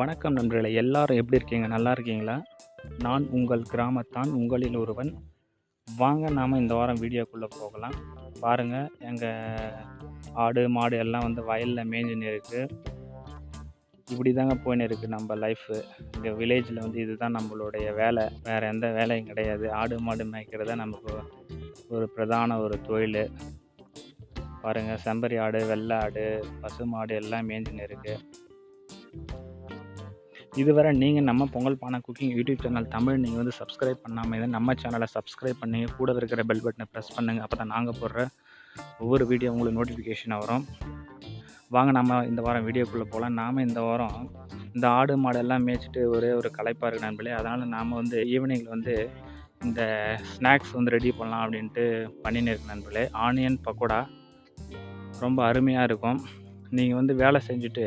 வணக்கம் நண்பர்களே, எல்லாரும் எப்படி இருக்கீங்க? நல்லா இருக்கீங்களா? நான் உங்கள் கிராமத்தான், உங்களில் ஒருவன். வாங்க நாம இந்த வாரம் வீடியோக்குள்ளே போகலாம். பாருங்க, எங்கள் ஆடு மாடு எல்லாம் வந்து வயலில் மேய்ஞ்சுன்னு இருக்குது. இப்படி தாங்க போயின்னு இருக்குது நம்ம லைஃபு. இங்கே வில்லேஜில் வந்து இதுதான் நம்மளுடைய வேலை. வேறு எந்த வேலையும் கிடையாது. ஆடு மாடு மேய்க்கிறது தான் நமக்கு ஒரு பிரதான ஒரு தொழில். பாருங்கள், செம்பரி ஆடு, வெள்ளை ஆடு, பசு மாடு எல்லாம் மேய்ஞ்சுன்னு இருக்குது. இதுவரை நீங்கள் நம்ம பொங்கல் பானை குக்கிங் யூடியூப் சேனல் தமிழ் நீங்கள் வந்து சப்ஸ்கிரைப் பண்ணாமல் இருந்தால் நம்ம சேனலை சப்ஸ்கிரைப் பண்ணி கூட இருக்கிற பெல் பட்டனை ப்ரெஸ் பண்ணுங்கள். அப்போ தான் நாங்கள் போடுற ஒவ்வொரு வீடியோ உங்களுக்கு நோட்டிஃபிகேஷனாக வரும். வாங்க நம்ம இந்த வாரம் வீடியோக்குள்ளே போகலாம். நாம் இந்த வாரம் இந்த ஆடு மாடெல்லாம் மேய்ச்சிட்டு ஒரே ஒரு களைப்பாக இருக்குது நண்பர்களே. அதனால் நாம் வந்து ஈவினிங்கில் வந்து இந்த ஸ்நாக்ஸ் வந்து ரெடி பண்ணலாம் அப்படின்ட்டு பண்ணின்னு இருக்கு நண்பர்களே. ஆனியன் பக்கோடா ரொம்ப அருமையாக இருக்கும். நீங்கள் வந்து வேலை செஞ்சுட்டு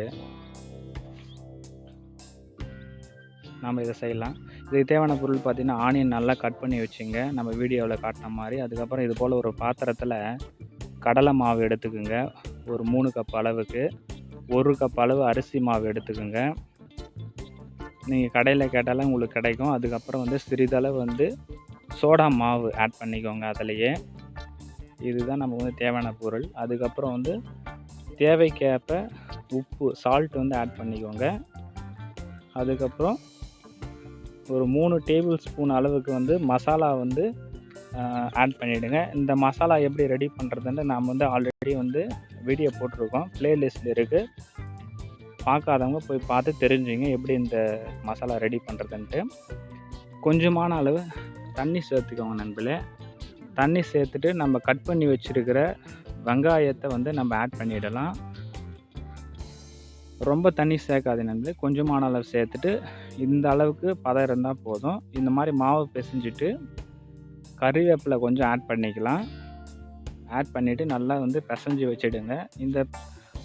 நாம் இதை செய்யலாம். இதுக்கு தேவையான பொருள் பார்த்திங்கன்னா, ஆனியன் நல்லா கட் பண்ணி வச்சுங்க, நம்ம வீடியோவில் காட்டின மாதிரி. அதுக்கப்புறம் இது போல் ஒரு பாத்திரத்தில் கடலை மாவு எடுத்துக்குங்க, ஒரு 3 கப் அளவுக்கு. 1 கப் அளவு அரிசி மாவு எடுத்துக்குங்க. நீங்கள் கடையில் கேட்டாலும் உங்களுக்கு கிடைக்கும். அதுக்கப்புறம் வந்து சிறிதளவு வந்து சோடா மாவு ஆட் பண்ணிக்கோங்க அதிலையே. இதுதான் நமக்கு வந்து தேவையான பொருள். அதுக்கப்புறம் வந்து தேவைக்கேற்ப உப்பு, சால்ட் வந்து ஆட் பண்ணிக்கோங்க. அதுக்கப்புறம் ஒரு 3 டேபிள் ஸ்பூன் அளவுக்கு வந்து மசாலா வந்து ஆட் பண்ணிவிடுங்க. இந்த மசாலா எப்படி ரெடி பண்ணுறதுன்னு நாம் வந்து ஆல்ரெடி வந்து வீடியோ போட்டிருக்கோம், ப்ளேலிஸ்ட்டில் இருக்குது. பார்க்காதவங்க போய் பார்த்து தெரிஞ்சுங்க எப்படி இந்த மசாலா ரெடி பண்ணுறதுன்ட்டு. கொஞ்சமான அளவு தண்ணி சேர்த்துக்கோங்க நண்பர்களே. தண்ணி சேர்த்துட்டு நம்ம கட் பண்ணி வச்சுருக்கிற வெங்காயத்தை வந்து நம்ம ஆட் பண்ணிடலாம். ரொம்ப தண்ணி சேர்க்காது நண்பர்களே, கொஞ்சமான அளவு சேர்த்துட்டு இந்த அளவுக்கு பதம் இருந்தால் போதும். இந்த மாதிரி மாவு பிசைஞ்சிட்டு கறிவேப்பிலை கொஞ்சம் ஆட் பண்ணிக்கலாம். ஆட் பண்ணிவிட்டு நல்லா வந்து பிசைஞ்சு வச்சுடுங்க. இந்த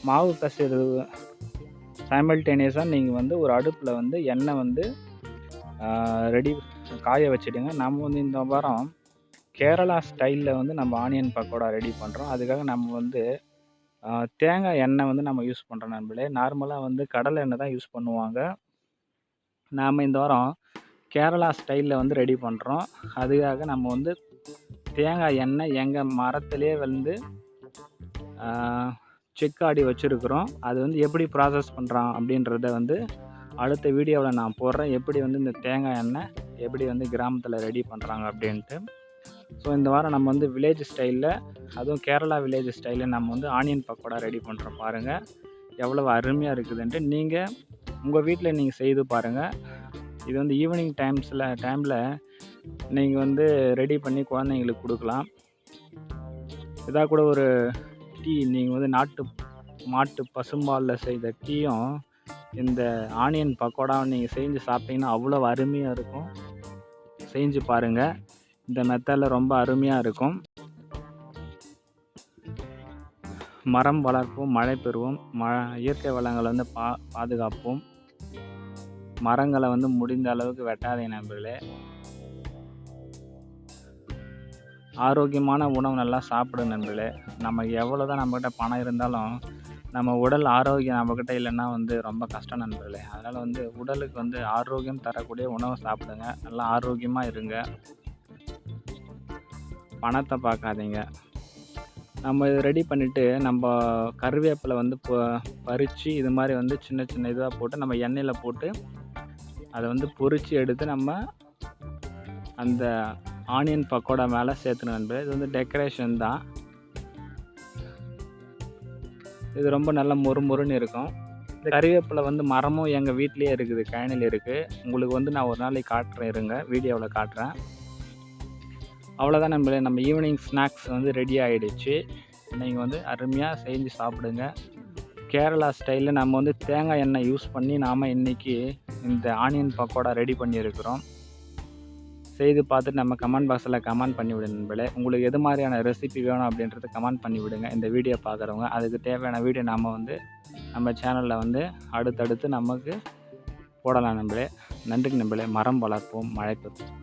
மாவு பிசைறது சைமல்டேனியஸாக நீங்கள் வந்து ஒரு அடுப்பில் வந்து எண்ணெய் வந்து ரெடி காய வச்சுடுங்க. நம்ம வந்து இந்த வாரம் கேரளா ஸ்டைலில் வந்து நம்ம ஆனியன் பக்கோடா ரெடி பண்ணுறோம். அதுக்காக நம்ம வந்து தேங்காய் எண்ணெய் வந்து நம்ம யூஸ் பண்ணுறோம் நண்பர்களே. நார்மலாக வந்து கடலை எண்ணெய் தான் யூஸ் பண்ணுவாங்க. நாம் இந்த வாரம் கேரளா ஸ்டைலில் வந்து ரெடி பண்ணுறோம். அதுக்காக நம்ம வந்து தேங்காய் எண்ணெய் எங்கள் மரத்துலேயே வந்து செக்காடி வச்சுருக்குறோம். அது வந்து எப்படி ப்ராசஸ் பண்ணுறோம் அப்படின்றத வந்து அடுத்த வீடியோவில் நான் போடுறேன். எப்படி வந்து இந்த தேங்காய் எண்ணெய் எப்படி வந்து கிராமத்தில் ரெடி பண்ணுறாங்க அப்படின்ட்டு. ஸோ இந்த வாரம் நம்ம வந்து வில்லேஜ் ஸ்டைலில், அதுவும் கேரளா வில்லேஜ் ஸ்டைலில் நம்ம வந்து ஆனியன் பக்கோடா ரெடி பண்ணுறோம். பாருங்கள் எவ்வளோ அருமையாக இருக்குதுன்ட்டு. நீங்கள் உங்கள் வீட்டில் நீங்கள் செய்து பாருங்கள். இது வந்து ஈவினிங் டைமில் நீங்கள் வந்து ரெடி பண்ணி குழந்தைங்களுக்கு கொடுக்கலாம். இதாக கூட ஒரு டீ, நீங்கள் வந்து மாட்டு பசும்பாலில் செய்த டீயும் இந்த ஆனியன் பக்கோடாவை நீங்கள் செஞ்சு சாப்பிட்டீங்கன்னா அவ்வளோ அருமையாக இருக்கும். செஞ்சு பாருங்கள். இந்த மெத்தடில் ரொம்ப அருமையாக இருக்கும். மரம் வளர்ப்போம், மழை பெறுவோம், இயற்கை வளங்களை வந்து பாதுகாப்போம். மரங்களை வந்து முடிந்த அளவுக்கு வெட்டாதீங்க நண்பர்களே. ஆரோக்கியமான உணவு நல்லா சாப்பிடுங்க நண்பர்களே. நம்ம எவ்வளோ தான் நம்மக்கிட்ட பணம் இருந்தாலும் நம்ம உடல் ஆரோக்கியம் நம்மக்கிட்ட இல்லைன்னா வந்து ரொம்ப கஷ்டம் நண்பர்களே. அதனால் வந்து உடலுக்கு வந்து ஆரோக்கியம் தரக்கூடிய உணவை சாப்பிடுங்க. நல்லா ஆரோக்கியமாக இருங்க. பணத்தை பார்க்காதீங்க. நம்ம இது ரெடி பண்ணிவிட்டு நம்ம கருவேப்பிலை வந்து பறித்து இது மாதிரி வந்து சின்ன சின்ன இதாக போட்டு நம்ம எண்ணெயில் போட்டு அதை வந்து பொரித்து எடுத்து நம்ம அந்த ஆனியன் பக்கோடா மேலே சேர்த்துணும் நண்பர்களே. இது வந்து டெக்கரேஷன் தான். இது ரொம்ப நல்ல மொறுமொறுன்னு இருக்கும். இந்த கறிவேப்பிலை வந்து மரமும் எங்கள் வீட்லேயே இருக்குது, கழனியில் இருக்குது. உங்களுக்கு வந்து நான் ஒரு நாளைக்கு காட்டுறேன், இருங்க வீடியோவில் காட்டுறேன். அவ்வளோதான் நண்பர்களே, நம்ம ஈவினிங் ஸ்நாக்ஸ் வந்து ரெடி ஆகிடுச்சு. நீங்கள் வந்து அருமையாக செஞ்சு சாப்பிடுங்க. கேரளா ஸ்டைலில் நம்ம வந்து தேங்காய் எண்ணெய் யூஸ் பண்ணி நாம் இன்றைக்கி இந்த ஆனியன் பக்கோடா ரெடி பண்ணியிருக்கிறோம். செய்து பார்த்துட்டு நம்ம கமெண்ட் பாக்ஸில் கமெண்ட் பண்ணிவிடுங்க நண்பர்களே. உங்களுக்கு எது மாதிரியான ரெசிபி வேணும் அப்படின்றத கமெண்ட் பண்ணிவிடுங்க. இந்த வீடியோ பார்க்குறவங்க அதுக்கு தேவையான வீடியோ நாம் வந்து நம்ம சேனலில் வந்து அடுத்தடுத்து நமக்கு போடலாம் நண்பர்களே. நன்றி நண்பர்களே. மரம் வளர்ப்போம், மழை பெறுவோம்.